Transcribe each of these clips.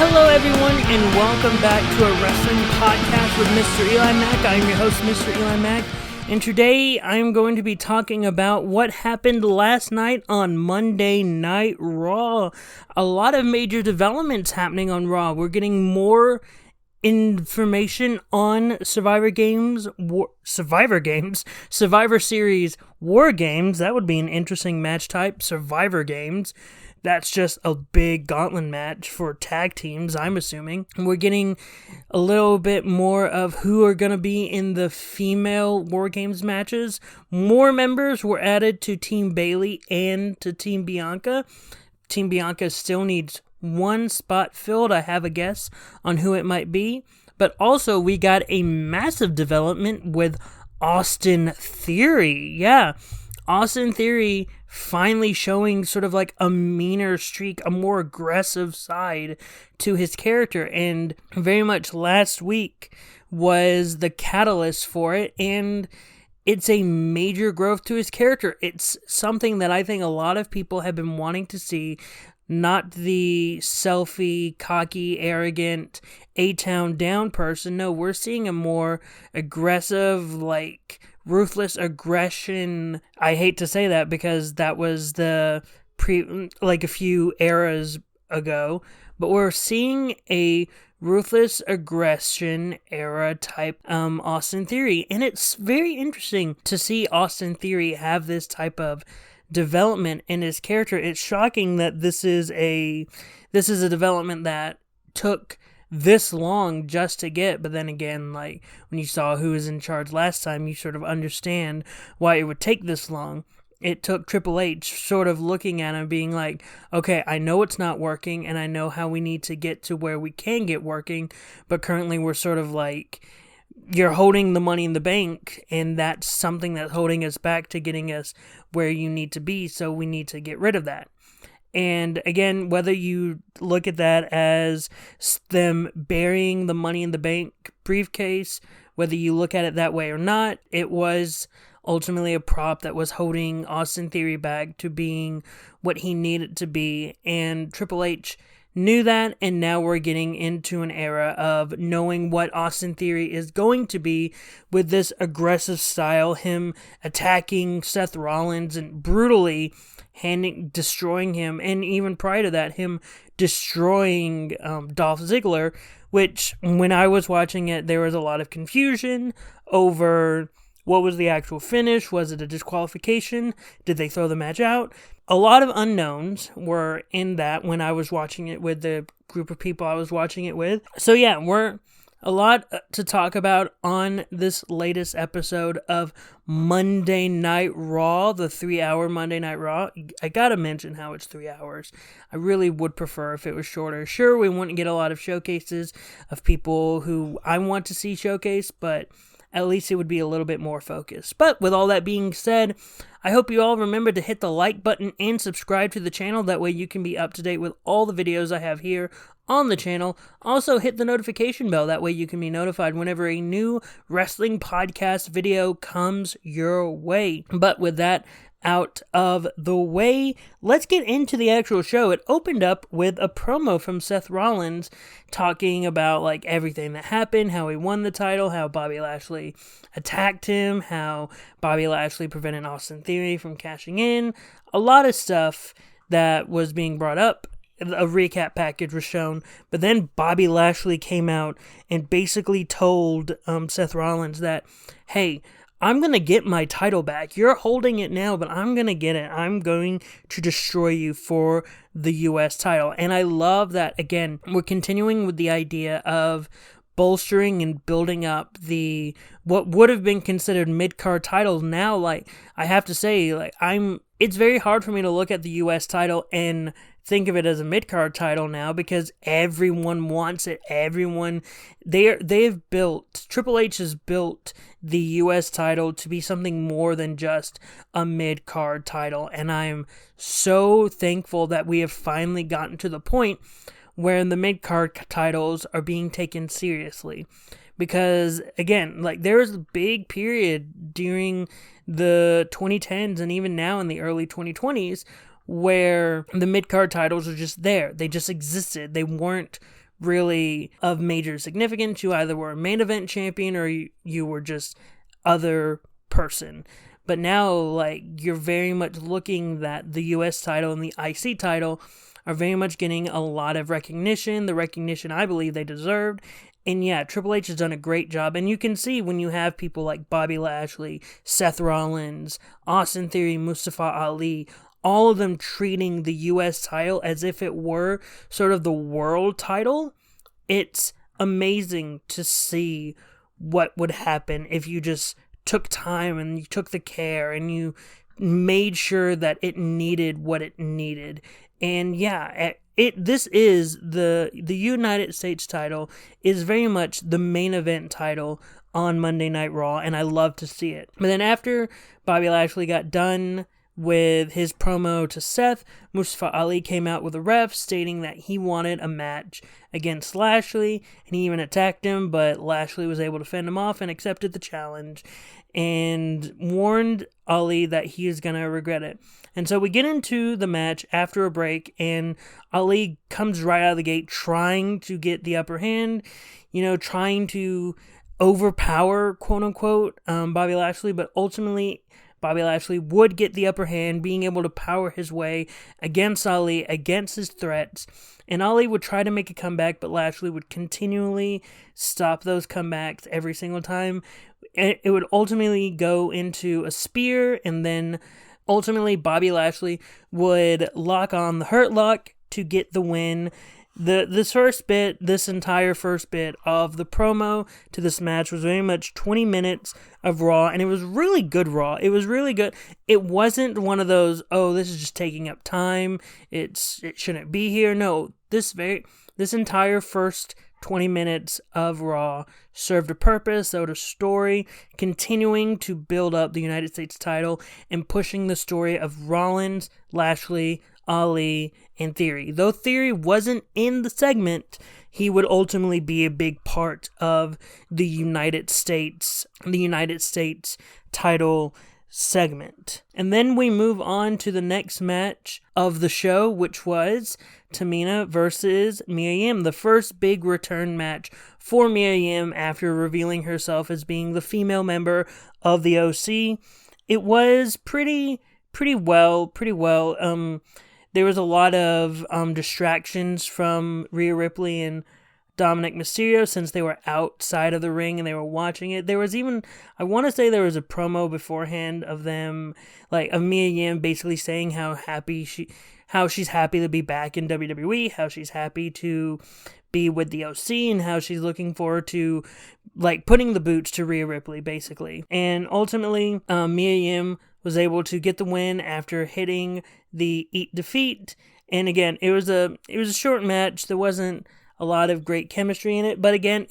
Hello everyone, and welcome back to a wrestling podcast with MrEliMac. I'm your host, MrEliMac, and today I'm going to be talking about what happened last night on Monday Night Raw. A lot of major developments happening on Raw. We're getting more information on Survivor Series War Games. That would be an interesting match type, Survivor Games. That's just a big gauntlet match for tag teams, I'm assuming. We're getting a little bit more of who are going to be in the female War Games matches. More members were added to Team Bayley and to Team Bianca. Team Bianca still needs one spot filled. I have a guess on who it might be. But also, we got a massive development with Austin Theory. Yeah, Austin Theory finally showing sort of like a meaner streak, a more aggressive side to his character, and very much last week was the catalyst for it, and it's a major growth to his character. It's something that I think a lot of people have been wanting to see, not the selfie, cocky, arrogant, A-Town down person. No, we're seeing a more aggressive, like, ruthless aggression. I hate to say that because that was a few eras ago, but we're seeing a ruthless aggression era type Austin Theory, and it's very interesting to see Austin Theory have this type of development in his character. It's shocking that this is a development that took this long just to get, but then again, like, when you saw who was in charge last time, you sort of understand why it would take this long. It took Triple H sort of looking at him being like, okay, I know it's not working, and I know how we need to get to where we can get working, but currently we're sort of like, you're holding the money in the bank, and that's something that's holding us back to getting us where you need to be, so we need to get rid of that. And again, whether you look at that as them burying the money in the bank briefcase, whether you look at it that way or not, it was ultimately a prop that was holding Austin Theory back to being what he needed to be. And Triple H knew that, and now we're getting into an era of knowing what Austin Theory is going to be with this aggressive style, him attacking Seth Rollins and brutally destroying him, and even prior to that, him destroying Dolph Ziggler, which, when I was watching it, there was a lot of confusion over what was the actual finish. Was it a disqualification? Did they throw the match out? A lot of unknowns were in that when I was watching it with the group of people I was watching it with. So yeah, we're a lot to talk about on this latest episode of Monday Night Raw, the 3-hour Monday Night Raw. I gotta mention how it's 3 hours. I really would prefer if it was shorter. Sure, we wouldn't get a lot of showcases of people who I want to see showcase, but at least it would be a little bit more focused. But with all that being said, I hope you all remember to hit the like button and subscribe to the channel. That way you can be up to date with all the videos I have here on the channel. Also hit the notification bell. That way you can be notified whenever a new wrestling podcast video comes your way. But with that out of the way, let's get into the actual show. It opened up with a promo from Seth Rollins talking about like everything that happened, how he won the title, how Bobby Lashley attacked him, how Bobby Lashley prevented Austin Theory from cashing in. A lot of stuff that was being brought up. A recap package was shown, but then Bobby Lashley came out and basically told Seth Rollins that, hey, I'm going to get my title back. You're holding it now, but I'm going to get it. I'm going to destroy you for the U.S. title. And I love that, again, we're continuing with the idea of bolstering and building up the what would have been considered mid-card titles. Now, like, I have to say, like, it's very hard for me to look at the U.S. title and think of it as a mid-card title now, because everyone wants it. Triple H has built the U.S. title to be something more than just a mid-card title, and I'm so thankful that we have finally gotten to the point where the mid-card titles are being taken seriously. Because, again, like, there was a big period during the 2010s and even now in the early 2020s where the mid-card titles were just there. They just existed. They weren't really of major significance. You either were a main event champion or you were just other person. But now, like, you're very much looking that the US title and the IC title are very much getting a lot of recognition, the recognition I believe they deserved. And yeah, Triple H has done a great job. And you can see when you have people like Bobby Lashley, Seth Rollins, Austin Theory, Mustafa Ali, all of them treating the US title as if it were sort of the world title. It's amazing to see what would happen if you just took time and you took the care and you made sure that it needed what it needed. And yeah, this is the United States title is very much the main event title on Monday Night Raw, and I love to see it. But then after Bobby Lashley got done with his promo to Seth, Mustafa Ali came out with a ref stating that he wanted a match against Lashley, and he even attacked him, but Lashley was able to fend him off and accepted the challenge and warned Ali that he is going to regret it. And so we get into the match after a break, and Ali comes right out of the gate trying to get the upper hand, trying to overpower, quote-unquote, Bobby Lashley, but ultimately Bobby Lashley would get the upper hand, being able to power his way against Ali, against his threats, and Ali would try to make a comeback, but Lashley would continually stop those comebacks every single time. It would ultimately go into a spear, and then ultimately Bobby Lashley would lock on the Hurt Lock to get the win. This entire first bit of the promo to this match was very much 20 minutes of Raw, and it was really good Raw. It was really good. It wasn't one of those, oh, this is just taking up time, it shouldn't be here. No, this entire first 20 minutes of Raw served a purpose, owed a story, continuing to build up the United States title and pushing the story of Rollins, Lashley, Ali, and Theory. Though Theory wasn't in the segment, he would ultimately be a big part of the United States title segment. And then we move on to the next match of the show, which was Tamina versus Mia Yim, the first big return match for Mia Yim after revealing herself as being the female member of the OC. It was pretty well. There was a lot of distractions from Rhea Ripley and Dominic Mysterio since they were outside of the ring and they were watching it. There was even, I want to say there was a promo beforehand of them, like of Mia Yim basically saying how she's happy to be back in WWE, how she's happy to be with the OC, and how she's looking forward to like putting the boots to Rhea Ripley basically. And ultimately, Mia Yim was able to get the win after hitting the Eat Defeat. And again, it was a short match. There wasn't a lot of great chemistry in it, but again,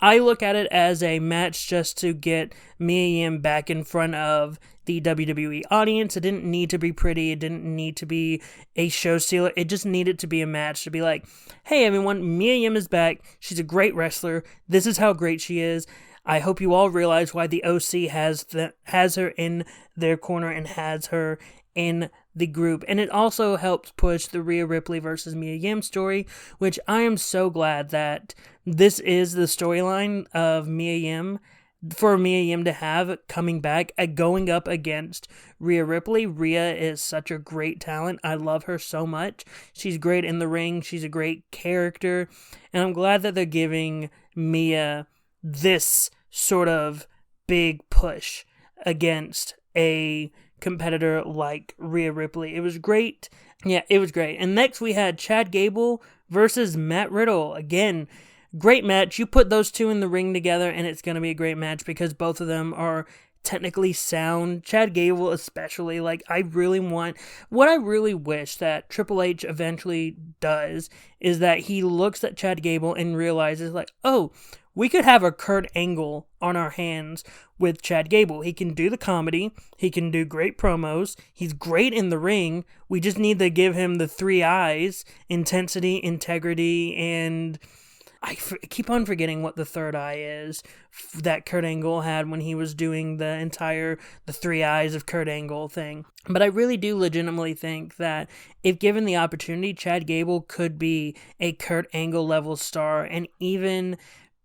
I look at it as a match just to get Mia Yim back in front of the WWE audience. It didn't need to be pretty. It didn't need to be a show stealer. It just needed to be a match to be like, hey everyone, Mia Yim is back. She's a great wrestler. This is how great she is. I hope you all realize why the OC has her in their corner and has her in the group. And it also helps push the Rhea Ripley versus Mia Yim story, which I am so glad that this is the storyline of Mia Yim, for Mia Yim to have coming back, going up against Rhea Ripley. Rhea is such a great talent. I love her so much. She's great in the ring. She's a great character. And I'm glad that they're giving Mia this sort of big push against a competitor like Rhea Ripley. It was great. Yeah, it was great. And next we had Chad Gable versus Matt Riddle. Again, great match. You put those two in the ring together and it's going to be a great match because both of them are technically sound. Chad Gable especially, what I really wish that Triple H eventually does is that he looks at Chad Gable and realizes oh, we could have a Kurt Angle on our hands with Chad Gable. He can do the comedy. He can do great promos. He's great in the ring. We just need to give him the 3 I's: intensity, integrity, and keep on forgetting what the third eye is that Kurt Angle had when he was doing the three eyes of Kurt Angle thing. But I really do legitimately think that if given the opportunity, Chad Gable could be a Kurt Angle level star and even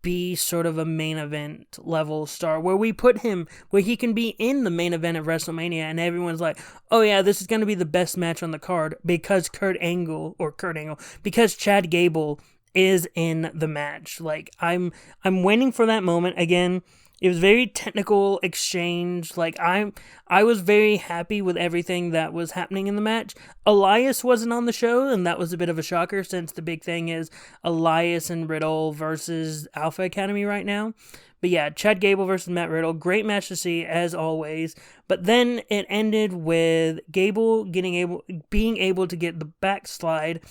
be sort of a main event level star where we put him where he can be in the main event of WrestleMania and everyone's like, oh yeah, this is going to be the best match on the card because because Chad Gable is in the match. Like I'm waiting for that moment. Again, it was very technical exchange. Like I was very happy with everything that was happening in the match. Elias wasn't on the show, and that was a bit of a shocker since the big thing is Elias and Riddle versus Alpha Academy right now. But yeah, Chad Gable versus Matt Riddle, great match to see as always. But then it ended with Gable being able to get the backslide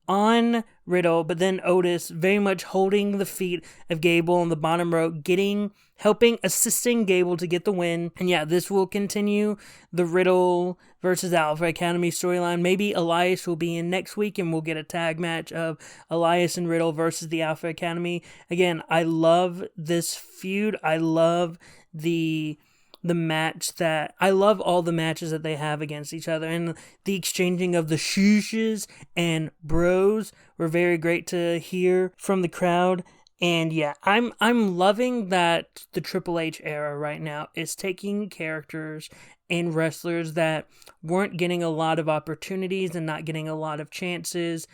on Riddle, but then Otis very much holding the feet of Gable on the bottom rope, assisting Gable to get the win. And yeah, this will continue the Riddle versus Alpha Academy storyline. Maybe Elias will be in next week and we'll get a tag match of Elias and Riddle versus the Alpha Academy. Again, I love this feud. I love I love all the matches that they have against each other, and the exchanging of the shooshes and bros were very great to hear from the crowd. And yeah, I'm loving that the Triple H era right now is taking characters and wrestlers that weren't getting a lot of opportunities and not getting a lot of chances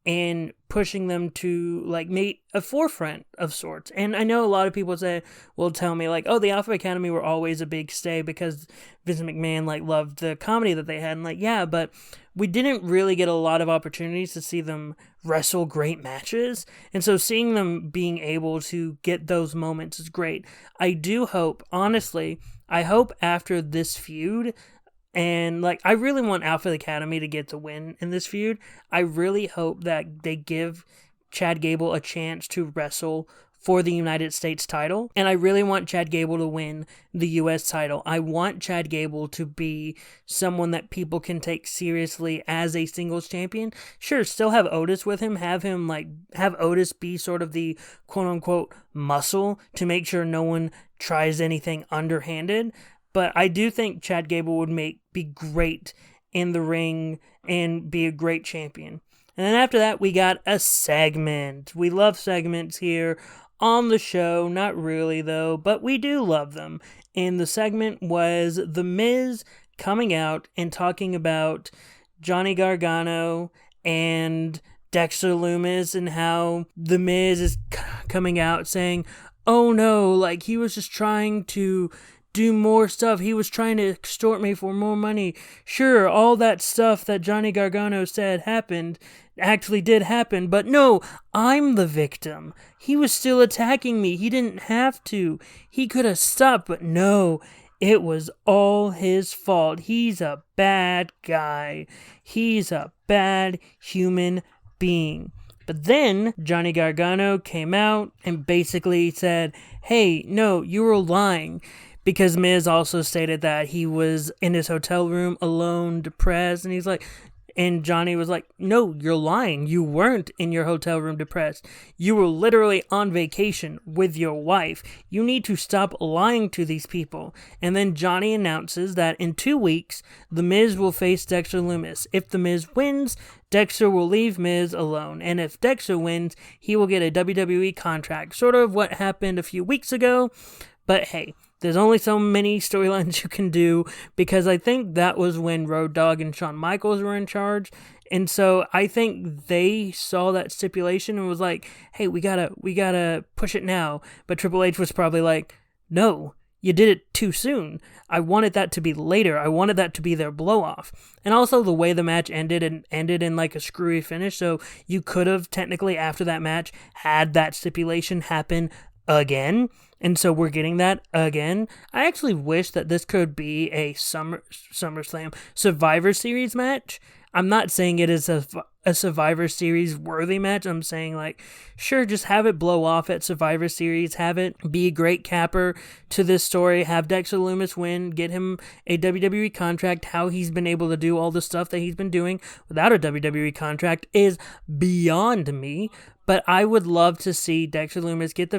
and pushing them to like make a forefront of sorts. And I know a lot of people will tell me like, oh, the Alpha Academy were always a big stay because Vince McMahon like loved the comedy that they had. And like, yeah, but we didn't really get a lot of opportunities to see them wrestle great matches. And so seeing them being able to get those moments is great. I do hope, honestly, I hope after this feud, and like I really want Alpha Academy to get the win in this feud. I really hope that they give Chad Gable a chance to wrestle for the United States title. And I really want Chad Gable to win the US title. I want Chad Gable to be someone that people can take seriously as a singles champion. Sure, still have Otis with him. Have Otis be sort of the quote unquote muscle to make sure no one tries anything underhanded. But I do think Chad Gable would be great in the ring and be a great champion. And then after that, we got a segment. We love segments here on the show. Not really, though, but we do love them. And the segment was The Miz coming out and talking about Johnny Gargano and Dexter Lumis and how The Miz is coming out saying, oh no, like he was just trying to do more stuff. He was trying to extort me for more money. Sure, all that stuff that Johnny Gargano said actually did happen, but no, I'm the victim. He was still attacking me. He didn't have to. He could have stopped, but no, it was all his fault. He's a bad guy. He's a bad human being. But then Johnny Gargano came out and basically said, hey, no, you were lying. Because Miz also stated that he was in his hotel room alone, depressed, and Johnny was like, no, you're lying. You weren't in your hotel room depressed. You were literally on vacation with your wife. You need to stop lying to these people. And then Johnny announces that in 2 weeks, The Miz will face Dexter Lumis. If The Miz wins, Dexter will leave Miz alone. And if Dexter wins, he will get a WWE contract. Sort of what happened a few weeks ago. But hey, there's only so many storylines you can do, because I think that was when Road Dogg and Shawn Michaels were in charge. And so I think they saw that stipulation and was like, hey, we gotta push it now. But Triple H was probably like, no, you did it too soon. I wanted that to be later. I wanted that to be their blow off. And also the way the match ended in like a screwy finish. So you could have technically after that match had that stipulation happen again. And so we're getting that again. I actually wish that this could be a SummerSlam Survivor Series match. I'm not saying it is a Survivor Series worthy match. I'm saying like, sure, just have it blow off at Survivor Series. Have it be a great capper to this story. Have Dexter Lumis win. Get him a WWE contract. How he's been able to do all the stuff that he's been doing without a WWE contract is beyond me. but I would love to see Dexter Lumis get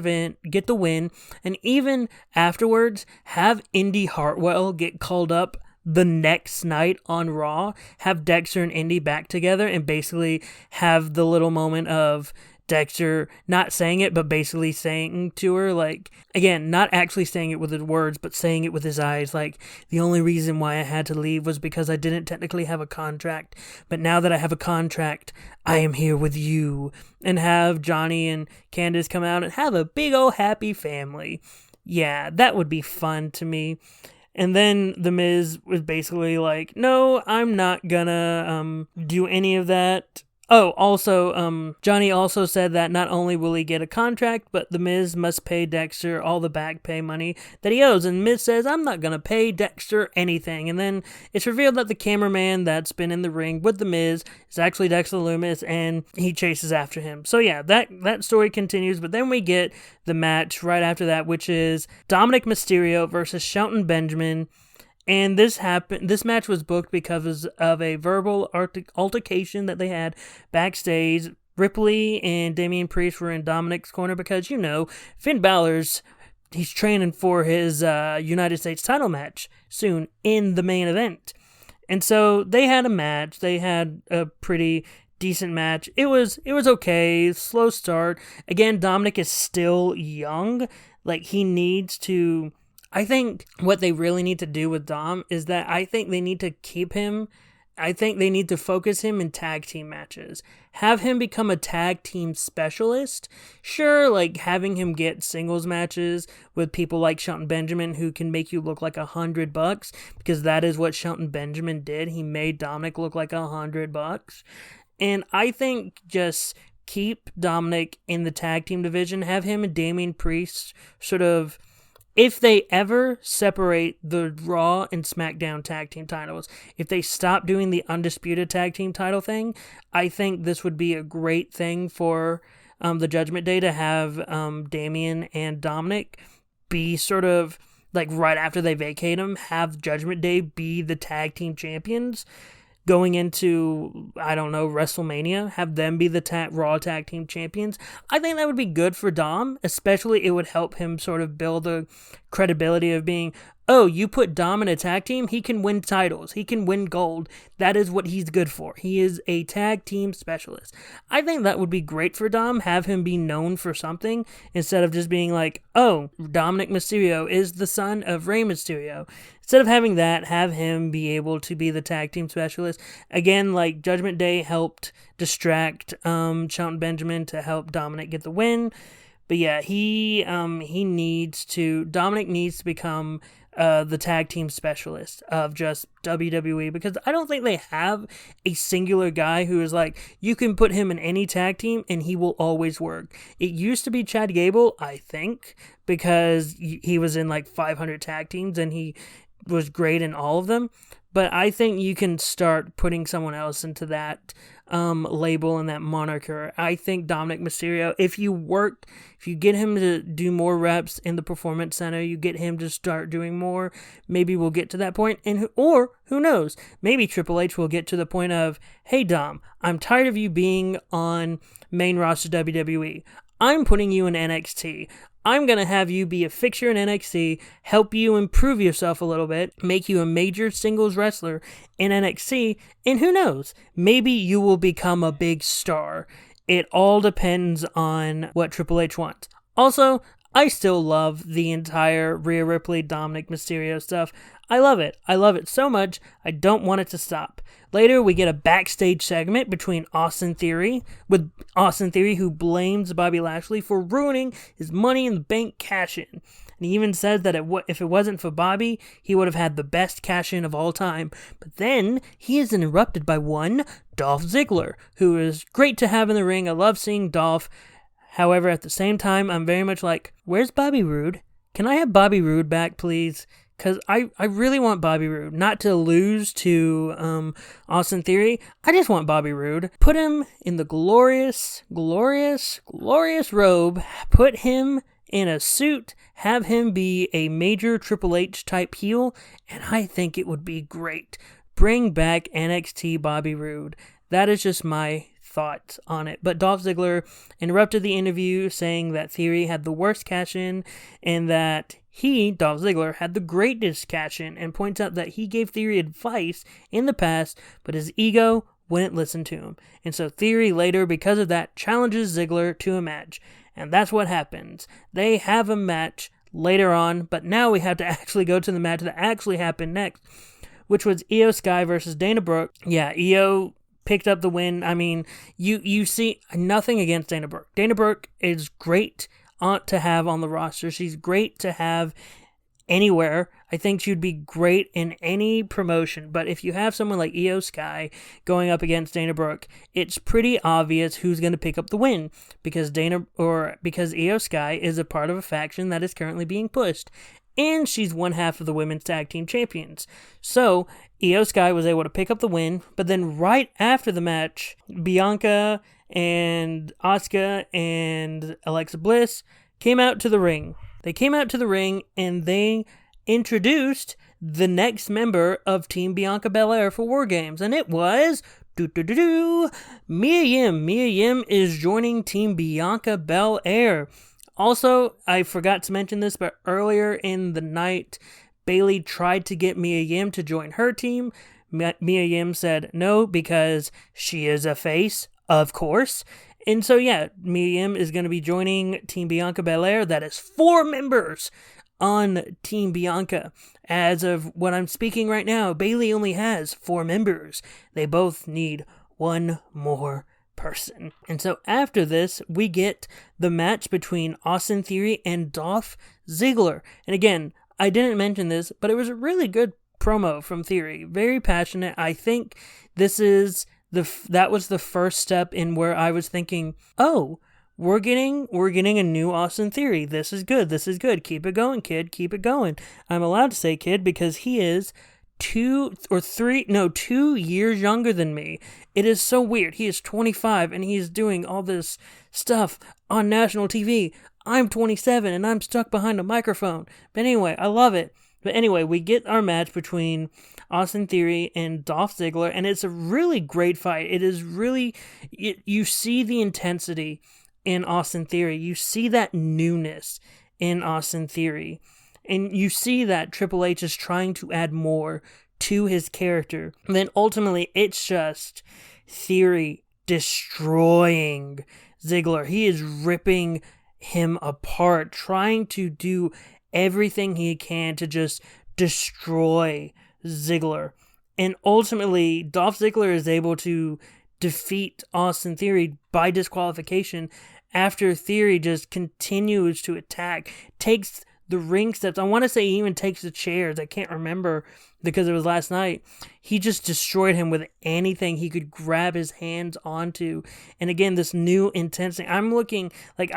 the win, and even afterwards have Indy Hartwell get called up the next night on Raw, have Dexter and Indy back together, and basically have the little moment of Dexter not saying it, but basically saying to her, like, again, not actually saying it with his words, but saying it with his eyes, like, the only reason why I had to leave was because I didn't technically have a contract, but now that I have a contract, I am here with you, and have Johnny and Candace come out and have a big old happy family. Yeah, that would be fun to me. And then The Miz was basically like, no, I'm not gonna do any of that. Oh, also, Johnny also said that not only will he get a contract, but The Miz must pay Dexter all the back pay money that he owes. And Miz says, I'm not going to pay Dexter anything. And then it's revealed that the cameraman that's been in the ring with The Miz is actually Dexter Lumis, and he chases after him. So yeah, that story continues, but then we get the match right after that, which is Dominic Mysterio versus Shelton Benjamin. And this match was booked because of a verbal altercation that they had backstage. Ripley and Damian Priest were in Dominic's corner because, Finn Balor's, he's training for his United States title match soon in the main event. And so they had a match. They had a pretty decent match. It was okay. Slow start. Again, Dominic is still young. Like, he needs to... I think what they really need to do with Dom is that I think they need to keep him. I think they need to focus him in tag team matches. Have him become a tag team specialist. Sure, like having him get singles matches with people like Shelton Benjamin who can make you look like $100, because that is what Shelton Benjamin did. He made Dominic look like $100. And I think just keep Dominic in the tag team division. Have him and Damian Priest sort of... If they ever separate the Raw and SmackDown tag team titles, if they stop doing the Undisputed tag team title thing, I think this would be a great thing for the Judgment Day to have Damian and Dominic be sort of, like, right after they vacate them, have Judgment Day be the tag team champions. Going into, I don't know, WrestleMania, have them be the Raw Tag Team Champions. I think that would be good for Dom, especially it would help him sort of build the credibility of being, oh, you put Dom in a tag team, he can win titles, he can win gold. That is what he's good for. He is a tag team specialist. I think that would be great for Dom, have him be known for something, instead of just being like, oh, Dominic Mysterio is the son of Rey Mysterio. Instead of having that, have him be able to be the tag team specialist. Again, like, Judgment Day helped distract Shelton Benjamin to help Dominic get the win. But yeah, Dominic needs to become the tag team specialist of just WWE, because I don't think they have a singular guy who is like, you can put him in any tag team and he will always work. It used to be Chad Gable, I think, because he was in like 500 tag teams and he was great in all of them. But I think you can start putting someone else into that label and that moniker. I think Dominic Mysterio, if you get him to do more reps in the Performance Center, you get him to start doing more, maybe we'll get to that point. Or who knows, maybe Triple H will get to the point of, hey Dom, I'm tired of you being on main roster WWE. I'm putting you in NXT. I'm going to have you be a fixture in NXT, help you improve yourself a little bit, make you a major singles wrestler in NXT, and who knows, maybe you will become a big star. It all depends on what Triple H wants. Also, I still love the entire Rhea Ripley, Dominic Mysterio stuff. I love it. I love it so much, I don't want it to stop. Later, we get a backstage segment between Austin Theory, who blames Bobby Lashley for ruining his Money in the Bank cash-in. And he even says that if it wasn't for Bobby, he would have had the best cash-in of all time. But then, he is interrupted by one Dolph Ziggler, who is great to have in the ring. I love seeing Dolph. However, at the same time, I'm very much like, where's Bobby Roode? Can I have Bobby Roode back, please? Because I really want Bobby Roode. Not to lose to Austin Theory. I just want Bobby Roode. Put him in the glorious, glorious, glorious robe. Put him in a suit. Have him be a major Triple H type heel. And I think it would be great. Bring back NXT Bobby Roode. That is just my thoughts on it. But Dolph Ziggler interrupted the interview saying that Theory had the worst cash-in and that he, Dolph Ziggler, had the greatest cash-in, and points out that he gave Theory advice in the past, but his ego wouldn't listen to him. And so Theory later, because of that, challenges Ziggler to a match. And that's what happens. They have a match later on, but now we have to actually go to the match that actually happened next, which was Io Sky versus Dana Brooke. Yeah, Io picked up the win. I mean, you see nothing against Dana Brooke. Dana Brooke is great to have on the roster. She's great to have anywhere. I think she'd be great in any promotion. But if you have someone like Io Sky going up against Dana Brooke, it's pretty obvious who's going to pick up the win, because Io Sky is a part of a faction that is currently being pushed, and she's one half of the women's tag team champions. So Io Sky was able to pick up the win, but then right after the match, Bianca and Asuka and Alexa Bliss came out to the ring. They came out to the ring and they introduced the next member of Team Bianca Belair for War Games, and it was Mia Yim. Mia Yim is joining Team Bianca Belair. Also, I forgot to mention this, but earlier in the night, Bayley tried to get Mia Yim to join her team. Mia Yim said no because she is a face, of course. And so, yeah, Mia Yim is going to be joining Team Bianca Belair. That is 4 members on Team Bianca. As of what I'm speaking right now, Bayley only has 4 members. They both need one more person. And so after this, we get the match between Austin Theory and Dolph Ziggler. And again, I didn't mention this, but it was a really good promo from Theory. Very passionate. I think that was the first step in where I was thinking, oh, we're getting a new Austin Theory. This is good. Keep it going, kid. Keep it going. I'm allowed to say kid because he is 2 years younger than me. It is so weird. He is 25 and he's doing all this stuff on national TV. I'm 27 and I'm stuck behind a microphone. But anyway, I love it. But anyway, we get our match between Austin Theory and Dolph Ziggler, and it's a really great fight. It is really, you see the intensity in Austin Theory. You see that newness in Austin Theory. And you see that Triple H is trying to add more to his character. And then ultimately, it's just Theory destroying Ziggler. He is ripping him apart, trying to do everything he can to just destroy Ziggler. And ultimately, Dolph Ziggler is able to defeat Austin Theory by disqualification after Theory just continues to attack, takes the ring steps. I want to say he even takes the chairs. I can't remember because it was last night. He just destroyed him with anything he could grab his hands onto. And again, this new intensity. I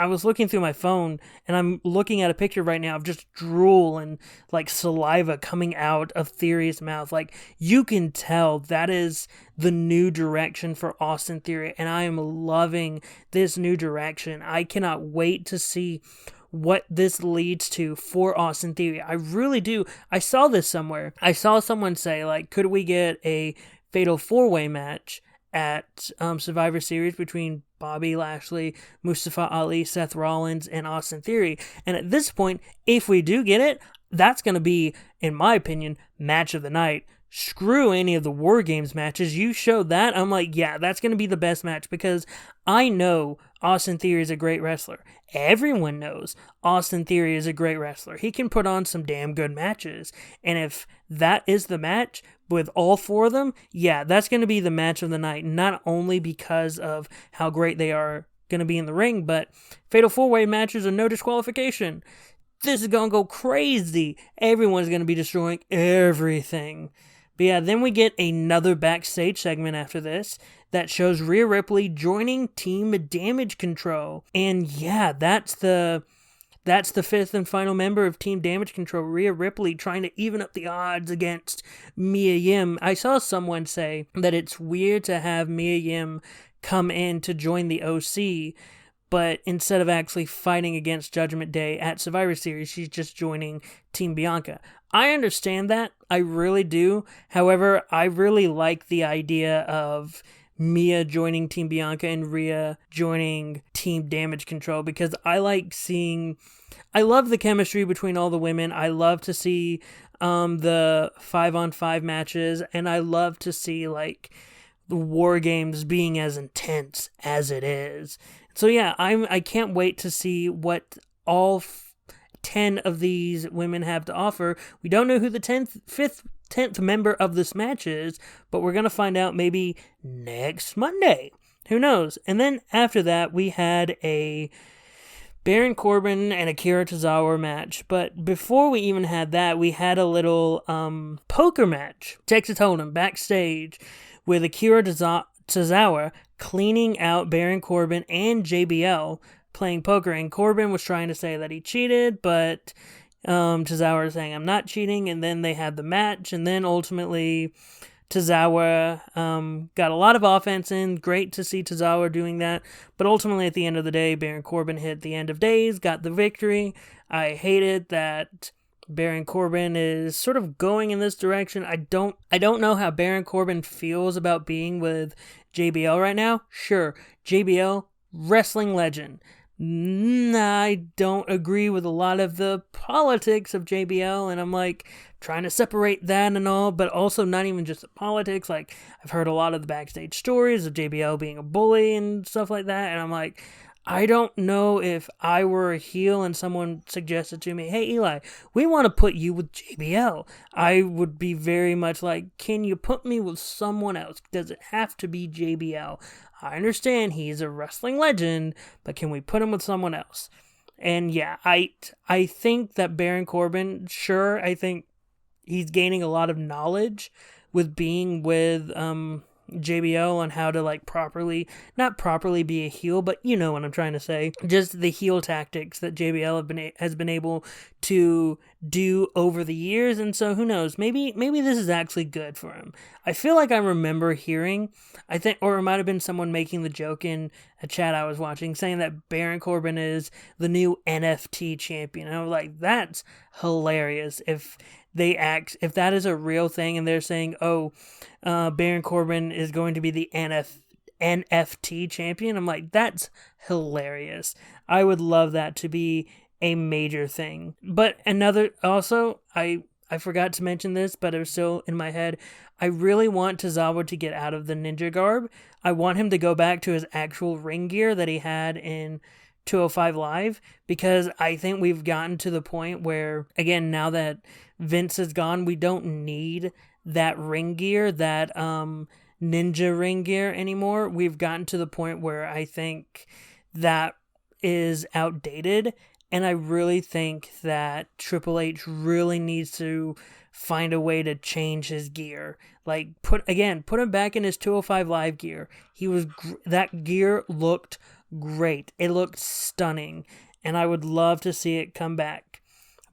was looking through my phone and I'm looking at a picture right now of just drool and like saliva coming out of Theory's mouth. Like, you can tell that is the new direction for Austin Theory. And I am loving this new direction. I cannot wait to see what this leads to for Austin Theory. I really do. I saw this somewhere. I saw someone say, like, could we get a fatal 4-way match at Survivor Series between Bobby Lashley, Mustafa Ali, Seth Rollins, and Austin Theory? And at this point, if we do get it, that's going to be, in my opinion, match of the night. Screw any of the War Games matches. You show that, I'm like, yeah, that's going to be the best match, because I know Austin Theory is a great wrestler. Everyone knows Austin Theory is a great wrestler. He can put on some damn good matches. And if that is the match with all 4 of them, yeah, that's going to be the match of the night. Not only because of how great they are going to be in the ring, but fatal 4-way matches are no disqualification. This is going to go crazy. Everyone's going to be destroying everything. But yeah, then we get another backstage segment after this that shows Rhea Ripley joining Team Damage Control. And yeah, that's the 5th and final member of Team Damage Control, Rhea Ripley, trying to even up the odds against Mia Yim. I saw someone say that it's weird to have Mia Yim come in to join the OC, but instead of actually fighting against Judgment Day at Survivor Series, she's just joining Team Bianca. I understand that. I really do. However, I really like the idea of Mia joining Team Bianca and Rhea joining Team Damage Control, because I love the chemistry between all the women. I love to see the 5-on-5 matches, and I love to see like the War Games being as intense as it is. So yeah, I can't wait to see what all 10 of these women have to offer. We don't know who the 10th member of this match is, but we're going to find out maybe next Monday. Who knows? And then after that, we had a Baron Corbin and Akira Tozawa match. But before we even had that, we had a little poker match. Texas Hold'em backstage with Akira Tozawa cleaning out Baron Corbin and JBL playing poker. And Corbin was trying to say that he cheated, but Tozawa was saying, I'm not cheating. And then they had the match. And then ultimately Tozawa got a lot of offense in. Great to see Tozawa doing that. But ultimately, at the end of the day, Baron Corbin hit the end of days, got the victory. I hated that Baron Corbin is sort of going in this direction. I don't know how Baron Corbin feels about being with JBL right now. Sure, JBL, wrestling legend. I don't agree with a lot of the politics of JBL, and I'm like trying to separate that and all, but also not even just the politics. Like, I've heard a lot of the backstage stories of JBL being a bully and stuff like that, and I'm like, I don't know if I were a heel and someone suggested to me, hey Eli, we want to put you with JBL. I would be very much like, can you put me with someone else? Does it have to be JBL? I understand he's a wrestling legend, but can we put him with someone else? And yeah, I think that Baron Corbin, sure, I think he's gaining a lot of knowledge with being with JBL on how to like not properly be a heel, but you know what I'm trying to say. Just the heel tactics that JBL has been able to do over the years, and so who knows? Maybe this is actually good for him. I feel like I remember hearing, I think, or it might have been someone making the joke in a chat I was watching, saying that Baron Corbin is the new NFT champion. And I was like, that's hilarious. If that is a real thing and they're saying, Baron Corbin is going to be the NFT champion, I'm like, that's hilarious. I would love that to be a major thing. But also, I forgot to mention this, but it was still in my head. I really want Tozawa to get out of the ninja garb. I want him to go back to his actual ring gear that he had in 205 Live, because I think we've gotten to the point where, again, now that Vince is gone, we don't need that ring gear, that ninja ring gear anymore. We've gotten to the point where I think that is outdated, and I really think that Triple H really needs to find a way to change his gear. Like, put him back in his 205 Live gear. That gear looked great. It looked stunning, and I would love to see it come back.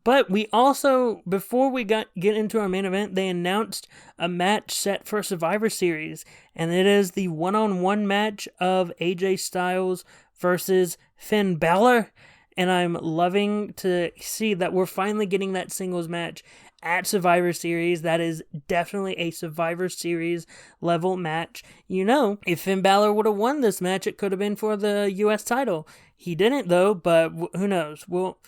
But we also, before we get into our main event, they announced a match set for Survivor Series, and it is the one-on-one match of AJ Styles versus Finn Balor, and I'm loving to see that we're finally getting that singles match at Survivor Series. That is definitely a Survivor Series level match. You know, if Finn Balor would have won this match, it could have been for the US title. He didn't though, but who knows? Well,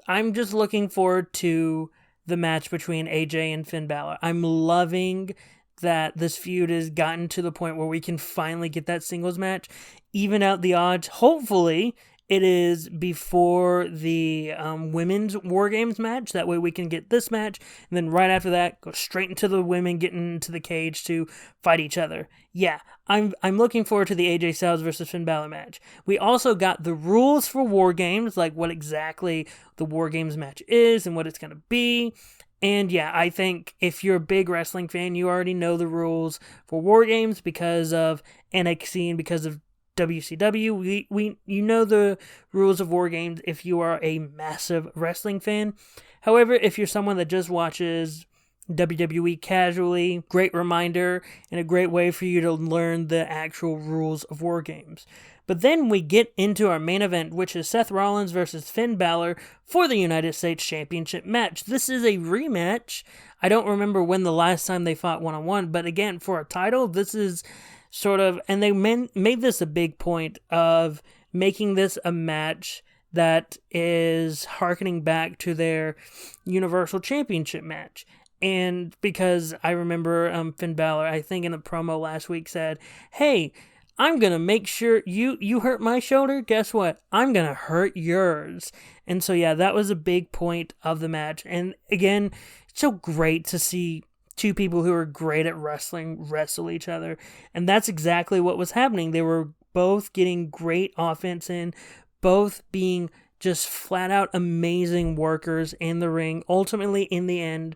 I'm just looking forward to the match between AJ and Finn Balor. I'm loving that this feud has gotten to the point where we can finally get that singles match, even out the odds. Hopefully it is before the women's War Games match. That way we can get this match, and then right after that, go straight into the women getting into the cage to fight each other. Yeah, I'm looking forward to the AJ Styles versus Finn Balor match. We also got the rules for War Games, like what exactly the War Games match is and what it's going to be. And yeah, I think if you're a big wrestling fan, you already know the rules for War Games because of NXT and because of WCW. You know the rules of War Games if you are a massive wrestling fan. However, if you're someone that just watches WWE casually, great reminder and a great way for you to learn the actual rules of War Games. But then we get into our main event, which is Seth Rollins versus Finn Balor for the United States Championship match. This is a rematch. I don't remember when the last time they fought one-on-one, but again, for a title, this is sort of, and they made this a big point of making this a match that is hearkening back to their Universal Championship match. And because I remember Finn Balor, I think in the promo last week, said, hey, I'm going to make sure you hurt my shoulder. Guess what? I'm going to hurt yours. And so, yeah, that was a big point of the match. And again, it's so great to see two people who are great at wrestling wrestle each other. And that's exactly what was happening. They were both getting great offense in, both being just flat out amazing workers in the ring. Ultimately, in the end,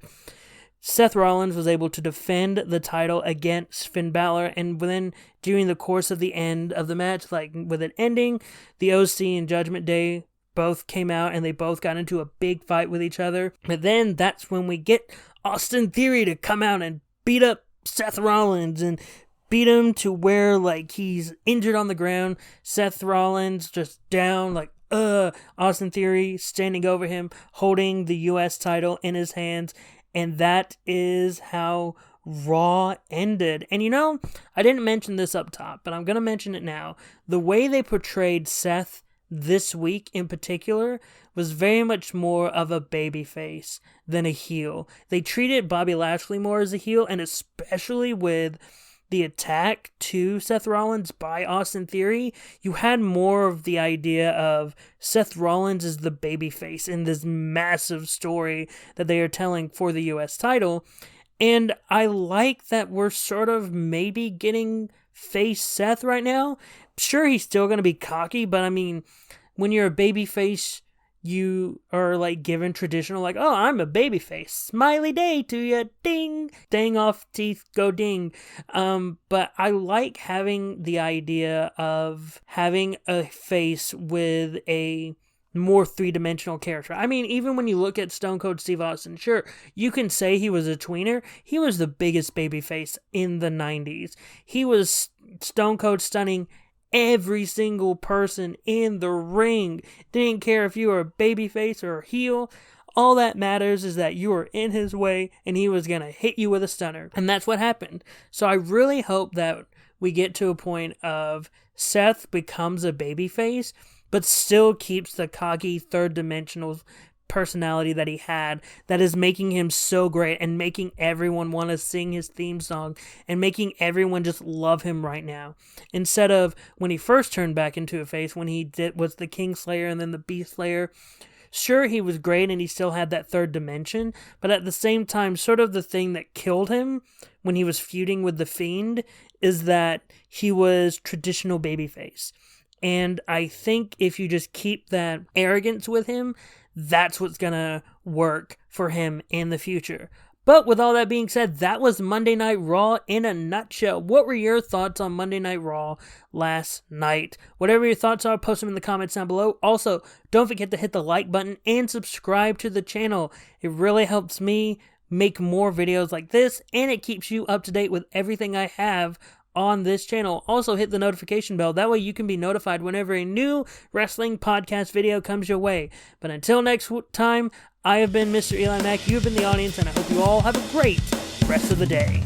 Seth Rollins was able to defend the title against Finn Balor, and then during the course of the end of the match, like with it ending, the OC and Judgment Day both came out and they both got into a big fight with each other. But then that's when we get Austin Theory to come out and beat up Seth Rollins and beat him to where like he's injured on the ground. Seth Rollins just down like Austin Theory standing over him, holding the US title in his hands. And that is how Raw ended. And I didn't mention this up top, but I'm going to mention it now. The way they portrayed Seth this week in particular was very much more of a babyface than a heel. They treated Bobby Lashley more as a heel, and especially with the attack to Seth Rollins by Austin Theory, you had more of the idea of Seth Rollins as the babyface in this massive story that they are telling for the US title. And I like that we're sort of maybe getting face Seth right now. Sure, he's still going to be cocky, but I mean, when you're a babyface, you are like given traditional, like, oh, I'm a babyface. Smiley day to you. Ding. Dang off teeth. Go ding. But I like having the idea of having a face with a more three-dimensional character. I mean, even when you look at Stone Cold Steve Austin, sure, you can say he was a tweener. He was the biggest babyface in the 90s. He was Stone Cold stunning every single person in the ring. Didn't care if you were a babyface or a heel. All that matters is that you were in his way and he was going to hit you with a stunner. And that's what happened. So I really hope that we get to a point of Seth becomes a babyface, but still keeps the cocky third-dimensional personality that he had, that is making him so great and making everyone want to sing his theme song and making everyone just love him right now. Instead of when he first turned back into a face, when he was the Kingslayer and then the Beast Slayer. Sure, he was great and he still had that third dimension, but at the same time, sort of the thing that killed him when he was feuding with The Fiend is that he was traditional babyface. And I think if you just keep that arrogance with him, that's what's going to work for him in the future. But with all that being said, that was Monday Night Raw in a nutshell. What were your thoughts on Monday Night Raw last night? Whatever your thoughts are, post them in the comments down below. Also, don't forget to hit the like button and subscribe to the channel. It really helps me make more videos like this, and it keeps you up to date with everything I have on this channel. Also, hit the notification bell. That way you can be notified whenever a new wrestling podcast video comes your way. But until next time, I have been Mr. EliMac. You have been the audience, and I hope you all have a great rest of the day.